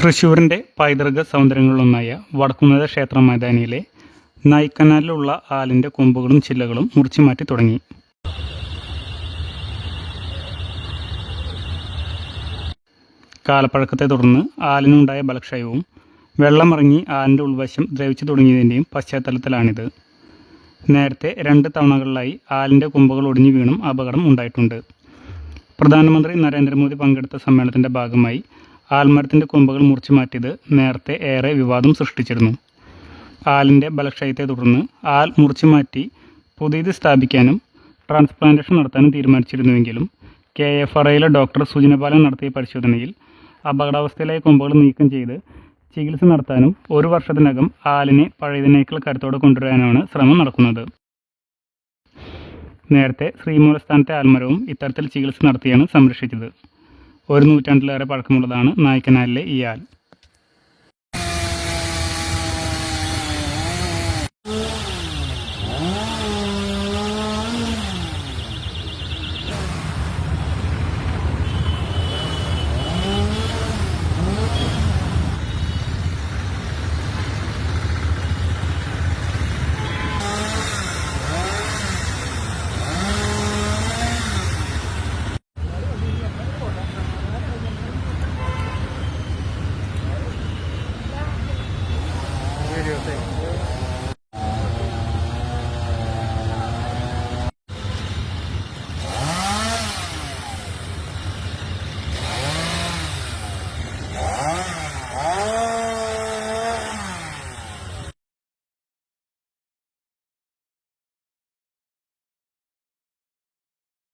തൃശ്ശൂരിൻ്റെ പൈതൃക സൗന്ദര്യങ്ങളിലൊന്നായ വടക്കുംനാഥ ക്ഷേത്ര മൈതാനിയിലെ നായ്ക്കനാലിലുള്ള ആലിൻ്റെ കൊമ്പുകളും ചില്ലകളും മുറിച്ചുമാറ്റി തുടങ്ങി. കാലപ്പഴക്കത്തെ തുടർന്ന് ആലിനുണ്ടായ ബലക്ഷയവും വെള്ളമിറങ്ങി ആലിൻ്റെ ഉൾവശം ദ്രവിച്ചു തുടങ്ങിയതിൻ്റെയും പശ്ചാത്തലത്തിലാണിത്. നേരത്തെ 2 തവണകളിലായി ആലിൻ്റെ കൊമ്പുകൾ ഒടിഞ്ഞു വീണും അപകടം ഉണ്ടായിട്ടുണ്ട്. പ്രധാനമന്ത്രി നരേന്ദ്രമോദി പങ്കെടുത്ത സമ്മേളനത്തിൻ്റെ ഭാഗമായി ആൽമരത്തിൻ്റെ കൊമ്പുകൾ മുറിച്ചു മാറ്റിയത് നേരത്തെ ഏറെ വിവാദം സൃഷ്ടിച്ചിരുന്നു. ആലിൻ്റെ ബലക്ഷയത്തെ തുടർന്ന് ആൽ മുറിച്ചു മാറ്റി പുതിയത് സ്ഥാപിക്കാനും ട്രാൻസ്പ്ലാന്റേഷൻ നടത്താനും തീരുമാനിച്ചിരുന്നുവെങ്കിലും KFRAയിലെ ഡോക്ടർ സുജനപാലൻ നടത്തിയ പരിശോധനയിൽ അപകടാവസ്ഥയിലായ കൊമ്പുകൾ നീക്കം ചെയ്ത് ചികിത്സ നടത്താനും 1 വർഷത്തിനകം ആലിനെ പഴയതിനേക്കാൾ കരുത്തോടെ കൊണ്ടുവരാനാണ് ശ്രമം നടക്കുന്നത്. നേരത്തെ ശ്രീമൂലസ്ഥാനത്തെ ആൽമരവും ഇത്തരത്തിൽ ചികിത്സ നടത്തിയാണ് സംരക്ഷിച്ചത്. 1 നൂറ്റാണ്ടിലേറെ പഴക്കമുള്ളതാണ് നായ്ക്കനാലിലെ ഈ ആൽ.